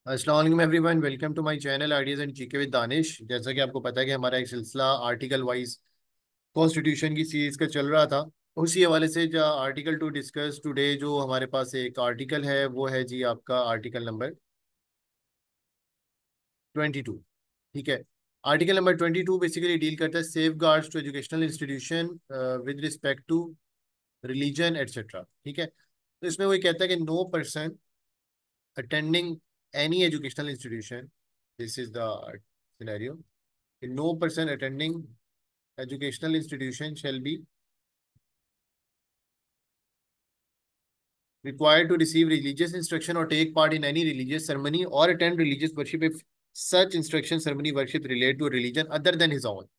अस्सलाम वालेकुम everyone, welcome to my channel ideas and GK with Danish. जैसा कि आपको पता है कि हमारा एक सिलसिला आर्टिकल वाइज कॉन्स्टिट्यूशन की सीरीज का चल रहा था। उसी हवाले से जो आर्टिकल टू डिस्कस टुडे, जो हमारे पास एक आर्टिकल है वो है जी आपका आर्टिकल नंबर 22। ठीक है। आर्टिकल नंबर 22 बेसिकली डील करता है safeguards to educational institution with respect to religion etcetera. ठीक है। तो इसमें वही कहता है कि no person attending any educational institution, this is the scenario, no person attending educational institution shall be required to receive religious instruction or take part in any religious ceremony or attend religious worship if such instruction ceremony worship relate to a religion other than his own।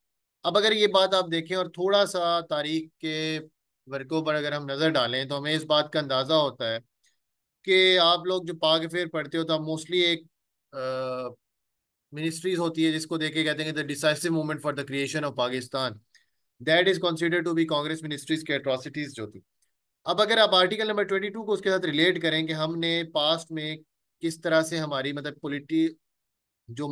अब अगर ये बात आप देखें और थोड़ा सा तारीख के वर्कों पर अगर हम नजर डालें तो हमें इस बात का अंदाजा होता है कि आप लोग जो पाक फेर पढ़ते हो तो आप मोस्टली एक मिनिस्ट्रीज होती है जिसको देखे कहते हैं the decisive movement for the creation of Pakistan, that is considered to be Congress ministries के एट्रोसिटीज जो थी। अब अगर आप आर्टिकल नंबर 22 को उसके साथ रिलेट करें कि हमने पास्ट में किस तरह से हमारी मतलब पॉलिटी जो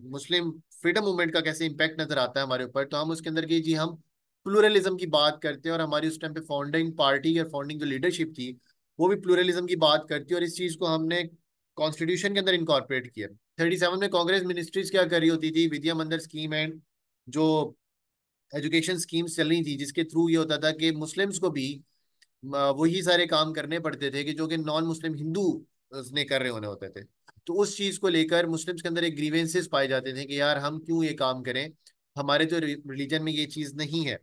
मुस्लिम फ्रीडम मूवमेंट का कैसे इम्पैक्ट नजर आता है हमारे ऊपर, तो हम उसके अंदर की जी हम प्लूरलिज्म की बात करते हैं और हमारी उस टाइम पे फाउंडिंग पार्टी और फाउंडिंग जो लीडरशिप थी वो भी प्लूरलिज्म की बात करती है, और इस चीज को हमने कॉन्स्टिट्यूशन के अंदर इनकॉर्पोरेट किया। 37 में कांग्रेस मिनिस्ट्रीज क्या कर रही होती थी, विद्या मंदिर स्कीम एंड जो एजुकेशन स्कीम्स चल रही थी जिसके थ्रू ये होता था कि मुस्लिम्स को भी वही सारे काम करने पड़ते थे कि जो कि नॉन मुस्लिम हिंदू ने कर रहे होने होते थे। तो उस चीज को लेकर मुस्लिम्स के अंदर एक ग्रीवेंसेस पाए जाते थे कि यार हम क्यों ये काम करें, हमारे तो रिलीजन में ये चीज नहीं है।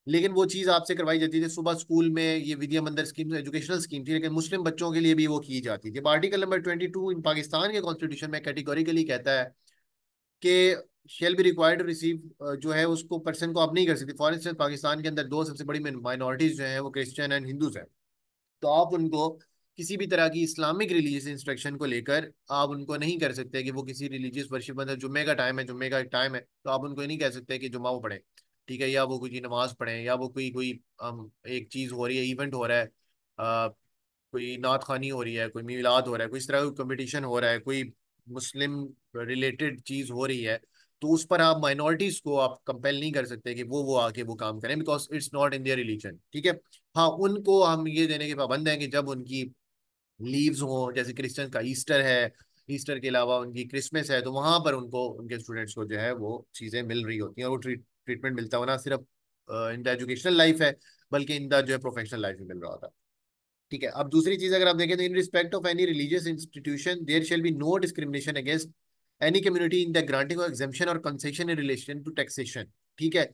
लेकिन वो चीज आपसे करवाई जाती थी सुबह स्कूल में, ये विद्या मंदिर स्कीम एजुकेशनल स्कीम थी, लेकिन मुस्लिम बच्चों के लिए भी वो की जाती थी। आर्टिकल नंबर 22 इन पाकिस्तान के कॉन्स्टिट्यूशन में कैटेगोरिकली कहता है कि shall be required to receive, जो है उसको पर्सन को आप नहीं कर सकते। फॉर इंस्टेंस पाकिस्तान के अंदर दो सबसे बड़ी माइनॉरिटीज जो है वो क्रिश्चियन एंड हिंदूज हैं। तो आप उनको किसी भी तरह की इस्लामिक रिलीजियस इंस्ट्रक्शन को लेकर आप उनको नहीं कर सकते कि वो किसी रिलीजियस वर्शिप, मतलब जुम्मे का टाइम है, जुम्मे का टाइम है तो आप उनको ये नहीं कह सकते कि जुम्मा वो पढ़े। ठीक है, या वो कोई नमाज पढ़े, या वो कोई कोई एक चीज हो रही है, इवेंट हो रहा है, कोई नात खानी हो रही है, कोई मिलाद हो रहा है, कोई इस तरह का कंपटीशन हो रहा है, कोई मुस्लिम रिलेटेड चीज हो रही है, तो उस पर आप माइनॉरिटीज को आप कंपेल नहीं कर सकते कि वो आके वो काम करें, because it's not in their religion. ठीक है। हाँ, उनको हम ये देने के पाबंद हैं कि जब उनकी लीव्स हो, जैसे क्रिश्चियन का ईस्टर है, ईस्टर के अलावा उनकी क्रिसमस है, तो वहां पर उनको उनके स्टूडेंट्स को जो है वो चीजें मिल रही होती हैं और वो ट्रीटमेंट मिलता हो ना सिर्फ इन द एजुकेशनल लाइफ है, बल्कि इन द जो है प्रोफेशनल लाइफ में मिल रहा होता है। ठीक है। अब दूसरी चीज अगर आप देखें तो in respect of any religious institution there shall be no discrimination against any community in the granting of exemption और concession in relation to taxation. ठीक है।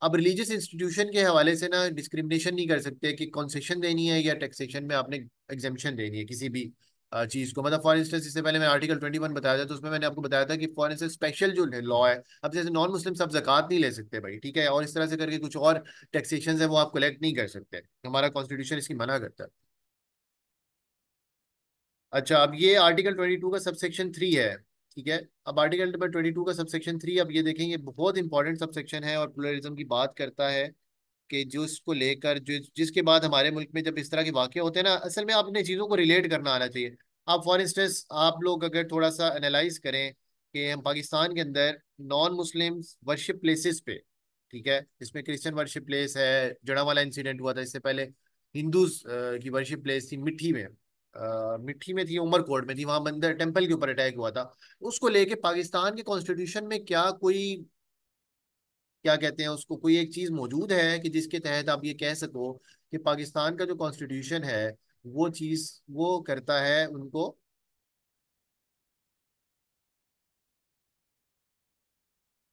अब रिलीजियस इंस्टीट्यूशन के हवाले से ना डिस्क्रिमिनेशन नहीं कर सकते कि कंसेशन देनी है या टैक्सेशन में आपने एग्जेम्पशन देनी है किसी भी चीज को। मतलब फॉर इंस्टेंस इससे पहले मैं आर्टिकल 21 बताया था तो उसमें मैंने आपको बताया था कि फॉर इंस्टेंस स्पेशल जो लॉ है, अब जैसे नॉन मुस्लिम सब जक़ात नहीं ले सकते भाई, ठीक है, और इस तरह से करके कुछ और टैक्सेशन है वो आप कलेक्ट नहीं कर सकते, हमारा कॉन्स्टिट्यूशन इसकी मना करता है। अच्छा, अब ये आर्टिकल 22 का सबसेक्शन 3 है। ठीक है। अब आर्टिकल नंबर 22 का सबसेक्शन 3, अब ये देखेंगे बहुत इंपॉर्टेंट सबसेक्शन है और प्लुरलिज्म की बात करता है कि जो इसको लेकर जो जिसके बाद हमारे मुल्क में जब इस तरह के वाक़े होते हैं ना, असल में आपने चीज़ों को रिलेट करना आना चाहिए। आप फॉर इंस्टेंस आप लोग अगर थोड़ा सा एनालाइज करें कि हम पाकिस्तान के अंदर नॉन मुस्लिम वर्शिप प्लेसेस पे, ठीक है, इसमें क्रिश्चियन वर्शिप प्लेस है, जड़ा वाला इंसिडेंट हुआ था इससे पहले, हिंदूज की वर्शिप प्लेस थी मिट्टी में, मिट्टी में थी, उमरकोट में थी, वहां मंदिर टेम्पल के ऊपर अटैक हुआ था। उसको लेके पाकिस्तान के कॉन्स्टिट्यूशन में क्या कोई, क्या कहते हैं उसको, कोई एक चीज मौजूद है कि जिसके तहत आप ये कह सको कि पाकिस्तान का जो कॉन्स्टिट्यूशन है वो चीज वो करता है उनको,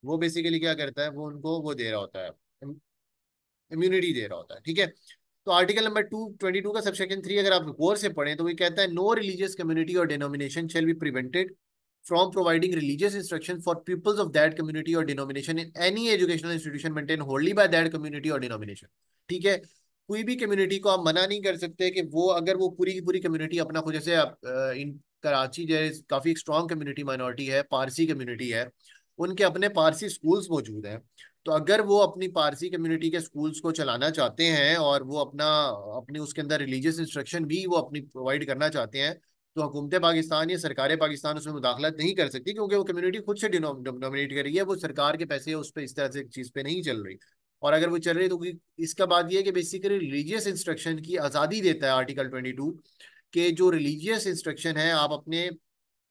वो बेसिकली क्या करता है, वो उनको वो दे रहा होता है, इम्यूनिटी दे रहा होता है। ठीक है। तो आर्टिकल नंबर 222 का सबसेक्शन 3 अगर आप गौर से पढ़ें तो वो कहता है नो रिलीजियस कम्युनिटी और denomination shall be prevented from providing religious instruction for peoples of that community और denomination in any educational institution maintain होल्डली बाय दैट कम्युनिटी और डिनोमिनेशन। ठीक है। कोई भी कम्युनिटी को आप मना नहीं कर सकते कि वो अगर वो पूरी की पूरी कम्युनिटी अपना खुद, जैसे इन कराची जो है काफी स्ट्रॉन्ग कम्युनिटी माइनॉरिटी है, पारसी कम्युनिटी है, उनके अपने पारसी स्कूल्स मौजूद हैं। तो अगर वो अपनी पारसी कम्युनिटी के स्कूल्स को चलाना चाहते हैं और वो अपना अपनी उसके अंदर रिलीजियस इंस्ट्रक्शन भी वो अपनी प्रोवाइड करना चाहते हैं, तो हुकूमत पाकिस्तान या सरकार पाकिस्तान उसमें मुदाखलत नहीं कर सकती, क्योंकि वो कम्युनिटी खुद से डोमिनेट कर रही है, वो सरकार के पैसे उस पर इस तरह से चीज़ पे नहीं चल रही। और अगर वो चल रही है तो इसका बात यह है कि बेसिकली रिलीजियस इंस्ट्रक्शन की आज़ादी देता है आर्टिकल 22, कि जो रिलीजियस इंस्ट्रक्शन है आप अपने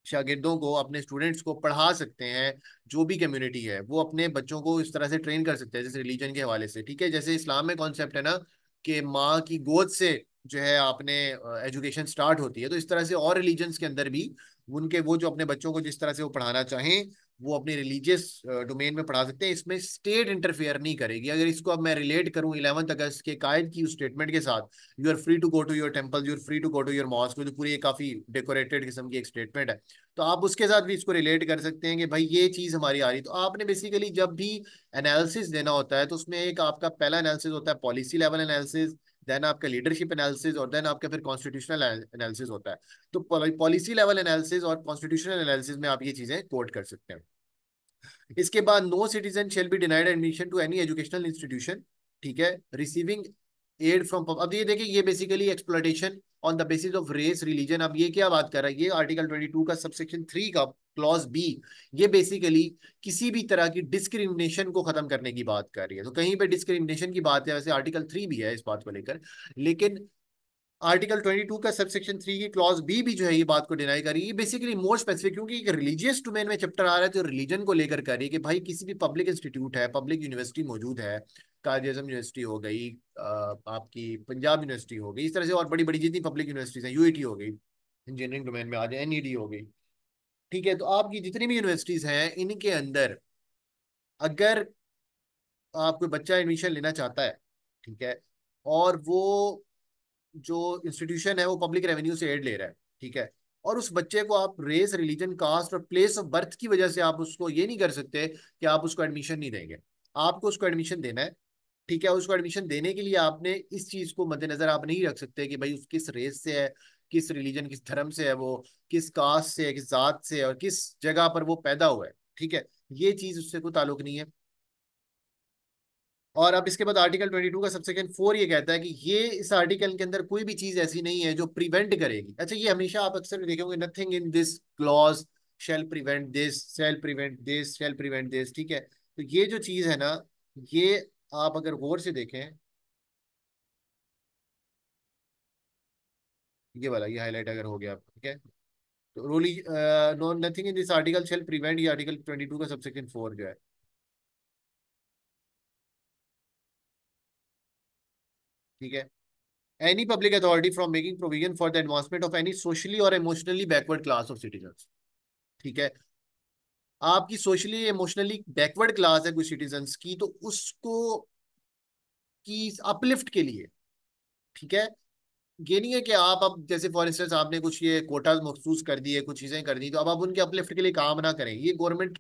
शागिर्दों को, अपने स्टूडेंट्स को पढ़ा सकते हैं। जो भी कम्युनिटी है वो अपने बच्चों को इस तरह से ट्रेन कर सकते हैं, जैसे रिलीजन के हवाले से, ठीक है। जैसे इस्लाम में कॉन्सेप्ट है ना कि माँ की गोद से जो है आपने एजुकेशन स्टार्ट होती है, तो इस तरह से और रिलीजन्स के अंदर भी उनके वो जो अपने बच्चों को जिस तरह से वो पढ़ाना चाहें वो अपनी रिलीजियस डोमेन में पढ़ा सकते हैं। इसमें स्टेट इंटरफेयर नहीं करेगी। अगर इसको अब मैं रिलेट करूं 11 अगस्त के कायद की उस स्टेटमेंट के साथ, you are free to go to your temple, you are free to go to your mosque, जो पूरी काफी डेकोरेटेड किस्म की एक स्टेटमेंट है, तो आप उसके साथ भी इसको रिलेट कर सकते हैं कि भाई ये चीज हमारी आ रही। तो आपने बेसिकली जब भी एनालिसिस देना होता है तो उसमें एक आपका पहला एनालिसिस होता है पॉलिसी लेवल एनालिसिस, देन आपका लीडरशिप एनालिसिस, और देन आपका फिर कॉन्स्टिट्यूशनल एनालिसिस होता है। तो पॉलिसी लेवल एनालिसिस और कॉन्स्टिट्यूशनल एनालिसिस में आप ये चीजें कोट कर सकते हैं। इसके बाद no citizen shall be denied admission to any educational institution, ठीक है, रिसीविंग एड फ्रॉम। अब ये देखिए ये basically exploitation on the basis of race religion. अब ये क्या बात कर रहा है, ये आर्टिकल 22 का सबसेक्शन 3 का क्लॉज बी, ये बेसिकली किसी भी तरह की डिस्क्रिमिनेशन को खत्म करने की बात कर रही है। तो कहीं पे डिस्क्रिमिनेशन की बात है, वैसे आर्टिकल 3 भी है इस बात को लेकर, लेकिन आर्टिकल 22 का सबसेक्शन 3 की क्लॉज बी भी जो है ये बात को डिनाई करी। ये बेसिकली मोर स्पेसिफिक, क्योंकि एक रिलीजियस डोमेन में चैप्टर आ रहा है तो रिलीजन को लेकर कर रही है कि भाई किसी भी पब्लिक इंस्टीट्यूट है, पब्लिक यूनिवर्सिटी मौजूद है, कायद आज़म यूनिवर्सिटी हो गई, आपकी पंजाब यूनिवर्सिटी हो गई, इस तरह से और बड़ी बड़ी जितनी पब्लिक यूनिवर्सिटीज हैं, यूईटी हो गई इंजीनियरिंग डोमेन में, आज एनईडी हो गई, ठीक है। तो आपकी जितनी भी यूनिवर्सिटीज हैं इनके अंदर अगर आप कोई बच्चा एडमिशन लेना चाहता है, ठीक है, और वो जो इंस्टीट्यूशन है वो पब्लिक रेवेन्यू से एड ले रहा है, ठीक है, और उस बच्चे को आप रेस रिलीजन कास्ट और प्लेस ऑफ बर्थ की वजह से आप उसको ये नहीं कर सकते कि आप उसको एडमिशन नहीं देंगे। आपको उसको एडमिशन देना है, ठीक है। उसको एडमिशन देने के लिए आपने इस चीज को मद्देनजर आप नहीं रख सकते कि भाई उस किस रेस से है, किस रिलीजन, किस धर्म से है, वो किस कास्ट से है, किस जात से है, और किस जगह पर वो पैदा हुआ है, ठीक है। ये चीज उससे कोई ताल्लुक नहीं है। और अब इसके बाद आर्टिकल 22 का सबसेक्शन 4 ये कहता है कि ये इस आर्टिकल के अंदर कोई भी चीज ऐसी नहीं है जो प्रिवेंट करेगी। अच्छा, ये हमेशा आप अक्सर देखे होंगे, nothing in this clause shall prevent this, shall prevent this, shall prevent this, ठीक है। तो ये जो चीज है ना, ये आप अगर गौर से देखें, ये वाला ये हाईलाइट अगर हो गया आपको, ठीक है, तो रोली no nothing in this article shall prevent, ये आर्टिकल 22 का सबसेक्शन 4 जो है, ठीक है, any public authority from making provision for the advancement of any socially और emotionally backward class of citizens, ठीक है। आपकी सोशली इमोशनली बैकवर्ड क्लास है कुछ सिटीजन्स की, तो उसको की अपलिफ्ट के लिए, ठीक है। ये नहीं है कि आप अब जैसे फॉर इंस्टेंस आपने कुछ ये कोटाज मखसूस कर दिए, कुछ चीजें कर दी, तो अब आप उनके अपलिफ्ट के लिए काम ना करें, ये गवर्नमेंट।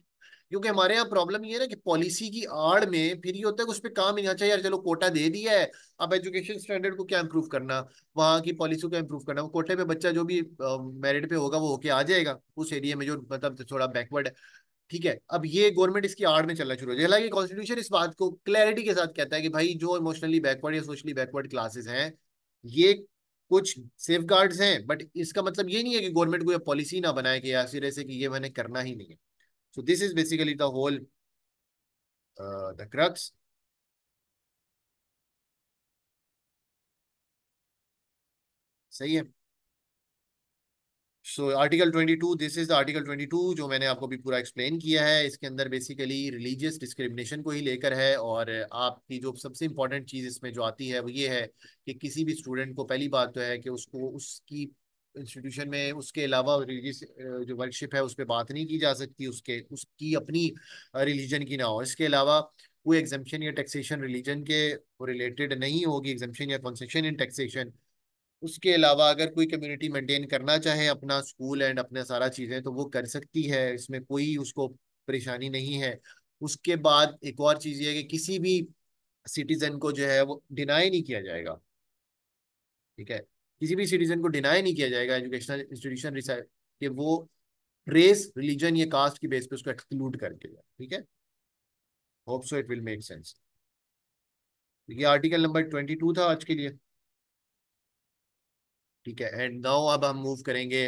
क्योंकि हमारे यहाँ प्रॉब्लम ये है ना कि पॉलिसी की आड़ में फिर ये होता है कि उस पर काम ही नहीं। अच्छा यार चलो कोटा दे दिया है, अब एजुकेशन स्टैंडर्ड को क्या इंप्रूव करना, वहाँ की पॉलिसी को इंप्रूव करना, वो कोटे पे बच्चा जो भी मेरिट पे होगा वो होके आ जाएगा उस एरिया में जो मतलब थोड़ा बैकवर्ड है, ठीक है। अब ये गवर्नमेंट इसकी आड़ में चलना शुरू हो जाए। हालांकि कॉन्स्टिट्यूशन इस बात को क्लैरिटी के साथ कहता है कि भाई जो इमोशनली बैकवर्ड या सोशली बैकवर्ड क्लासेस हैं, ये कुछ सेफ गार्ड्स हैं, बट इसका मतलब ये नहीं है कि गवर्नमेंट को ये पॉलिसी ना बनाए कि या सिरे से कि ये मैंने करना ही नहीं है। So this is basically the whole the crux. सही है। So article 22, this is the article 22 जो मैंने आपको भी पूरा एक्सप्लेन किया है। इसके अंदर बेसिकली रिलीजियस डिस्क्रिमिनेशन को ही लेकर है, और आपकी जो सबसे इंपॉर्टेंट चीज इसमें जो आती है वो ये है कि किसी भी स्टूडेंट को पहली बात तो है कि उसको उसकी इंस्टीट्यूशन में उसके अलावा रिलीजियस जो वर्कशिप है उस पर बात नहीं की जा सकती, उसके उसकी अपनी रिलीजन की ना हो। इसके अलावा कोई एग्जाम्पशन या टैक्सेशन रिलीजन के रिलेटेड नहीं होगी, एग्जाम्पशन या कंसेशन इन टैक्सेशन। उसके अलावा अगर कोई कम्युनिटी मेंटेन करना चाहे अपना स्कूल एंड अपना सारा चीजें तो वो कर सकती है, इसमें कोई उसको परेशानी नहीं है। उसके बाद एक और चीज ये है कि किसी भी सिटीजन को जो है वो डिनाई नहीं किया जाएगा, ठीक है। किसी भी सिटीजन को डिनाई नहीं किया जाएगा एजुकेशनल इंस्टीट्यूशन कि वो रेस रिलीजन या कास्ट की बेस पे उसको एक्सक्लूड करके जाए, ठीक है। Hope so it will make sense. ये आर्टिकल नंबर 22 था आज के लिए, ठीक है। एंड नाउ अब हम मूव करेंगे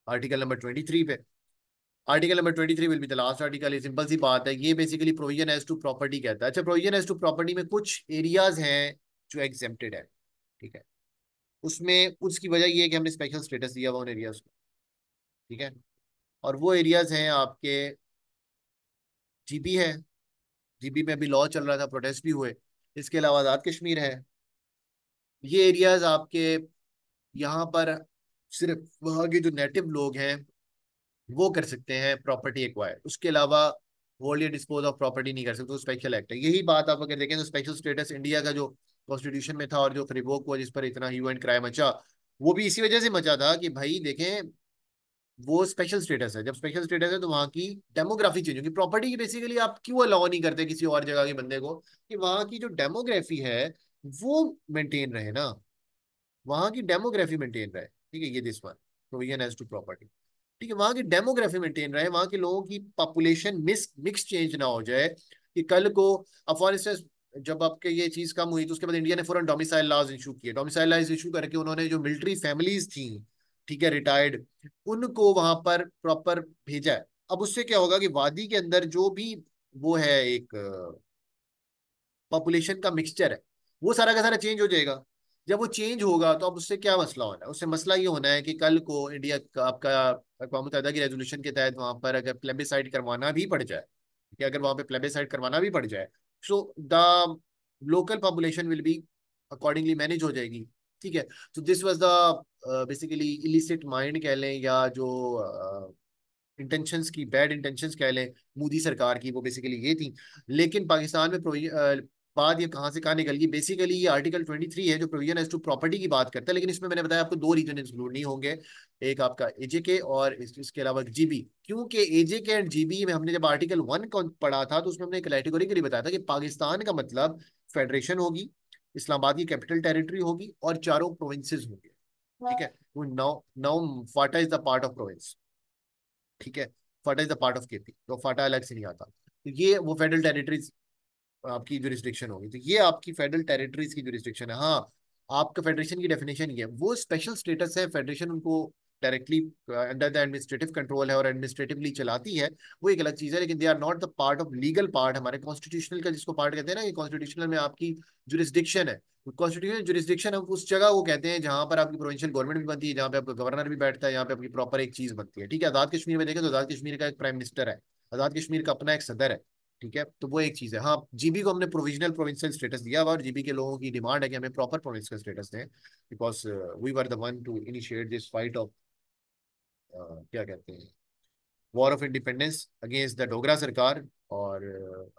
आर्टिकल नंबर 23 पे। Article number 23 will be the last article. Simple सी बात है, ये basically provision as to property कहता है। अच्छा, प्रोविजन एज टू प्रॉपर्टी में कुछ एरियाज हैं जो एग्जेम्प्टेड है, ठीक है। उसमें उसकी वजह ये है कि हमने स्पेशल स्टेटस दिया हुआ उन एरियाज को, ठीक है। और वो एरियाज हैं आपके, जीबी है, जीबी में अभी लॉ चल रहा था, प्रोटेस्ट भी हुए। इसके अलावा आज़ाद कश्मीर है। ये एरियाज आपके यहाँ पर सिर्फ वहाँ के जो नेटिव लोग हैं वो कर सकते हैं प्रॉपर्टी एक्वायर, उसके अलावा होल्ड या डिस्पोज ऑफ प्रॉपर्टी नहीं कर सकते, तो स्पेशल एक्ट है। यही बात आप अगर देखें तो स्पेशल स्टेटस इंडिया का जो कॉन्स्टिट्यूशन में था और जो रिवोक हुआ, जिस पर इतना ह्यू एंड क्राई मचा, वो भी इसी वजह से मचा था कि भाई देखें, वो स्पेशल स्टेटस है। जब स्पेशल स्टेटस है तो वहाँ की डेमोग्राफी चेंज होगी। प्रॉपर्टी की बेसिकली आप क्यों अलाउ नहीं करते किसी और जगह के बंदे को कि वहाँ की जो डेमोग्राफी है वो मेंटेन रहे ना, वहाँ की डेमोग्राफी मेंटेन रहे, ठीक है। ये this one provision as to property, ठीक है। वहाँ की डेमोग्राफी मेंटेन रहे, वहाँ के लोगों की पॉपुलेशन मिक्स चेंज ना हो जाए कि कल को, अब फॉर इंस्टेंस जब आपके ये चीज कम हुई तो उसके बाद इंडिया ने फौरन डोमिसाइल लॉज इशू किए। डोमिसाइल लॉज इशू करके उन्होंने जो मिलिट्री फैमिलीज थी, ठीक है, रिटायर्ड, उनको वहां पर प्रॉपर भेजा है। अब उससे क्या होगा कि वादी के अंदर जो भी वो है एक पॉपुलेशन का मिक्सचर है, वो सारा का सारा चेंज हो जाएगा। जब वो चेंज होगा तो अब उससे क्या मसला होना है, उससे मसला ये होना है कि कल को इंडिया का आपका अक़वाम मुत्तहिदा की रेजोल्यूशन के तहत वहां पर अगर प्लेबिसाइड करवाना भी पड़ जाए, कि अगर वहां पे प्लेबिसाइड करवाना भी पड़ जाए, so the local population will be accordingly manage हो जाएगी, ठीक है। तो this was the basically illicit mind कह लें, या जो इंटेंशंस की बैड इंटेंशंस कह लें मोदी सरकार की, वो बेसिकली ये थी। लेकिन पाकिस्तान में बात ये कहाँ से कहाँ निकल गई, बेसिकली ये आर्टिकल 23 है जो प्रोविजन एज टू प्रॉपर्टी की बात करता है। लेकिन इसमें मैंने बताया आपको दो रीजन इंक्लूड नहीं होंगे, एक आपका एजेके और इसके अलावा जीबी। क्योंकि एजेके एंड जीबी में हमने जब आर्टिकल 1 को पढ़ा था तो उसमें हमने कैटेगोरिकली बताया था कि पाकिस्तान का मतलब फेडरेशन होगी, इस्लामाबाद की कैपिटल टेरिटरी होगी और चारों प्रोविंसेस होंगे, ठीक है। वो now now FATA is the part of province, ठीक है। FATA is the part of KP, तो फाटा अलग से नहीं आता। तो ये वो फेडरल टेरिटरीज आपकी जुरिस्डिक्शन होगी, तो ये आपकी फेडरल टेरिटरीज की जुरिस्डिक्शन है। हाँ, आपका फेडरेशन की डेफिनेशन ये है, वो स्पेशल स्टेटस है, फेडरेशन उनको directly under the administrative control है और एडमिनिस्ट्रेटिवली चलाती है, वो एक अलग चीज है। लेकिन they are not the part of legal part हमारे कॉन्स्टिट्यूशनल का, जिसको पार्ट कहते हैं ना, ये कॉन्स्टिट्यूशनल में आपकी जुरिस्डिक्शन है। कॉन्स्टिट्यूशनल जुरिस्डिक्शन हम उस जगह को कहते हैं जहां पर आपकी प्रोविंशियल गवर्नमेंट भी बनती है, जहाँ पे आपका गवर्नर भी बैठता है, यहाँ पे आपकी प्रॉपर एक चीज बनती है, ठीक है। आजाद कश्मीर में देखें तो आजाद कश्मीर का एक प्राइम मिनिस्टर है, आजाद कश्मीर का अपना एक सदर है, ठीक है। तो वो एक चीज है। हाँ, जीबी को हमने प्रोविजनल प्रोविंशियल स्टेटस दिया हुआ और जीबी के लोगों की डिमांड है कि हमें प्रॉपर प्रोविंशियल स्टेटस दें, because we were the one to initiate this fight of क्या कहते हैं, war of independence against the Dogra सरकार। और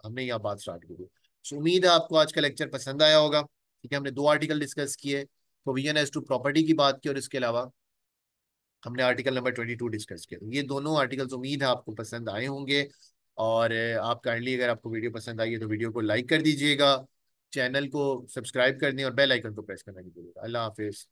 हमने यहाँ बात स्टार्ट की थी। सो उम्मीद है आपको आज का लेक्चर पसंद आया होगा, ठीक है। हमने दो आर्टिकल डिस्कस किए, प्रोविजन एज टू प्रॉपर्टी की बात की और इसके अलावा हमने आर्टिकल नंबर 22 डिस्कस किया। तो ये दोनों आर्टिकल्स उम्मीद है आपको पसंद आए होंगे। और आप काइंडली, अगर आपको वीडियो पसंद आई है तो वीडियो को लाइक कर दीजिएगा, चैनल को सब्सक्राइब कर दें और बेल आइकन को प्रेस करना नहीं भूलिएगा। अल्लाह हाफिज।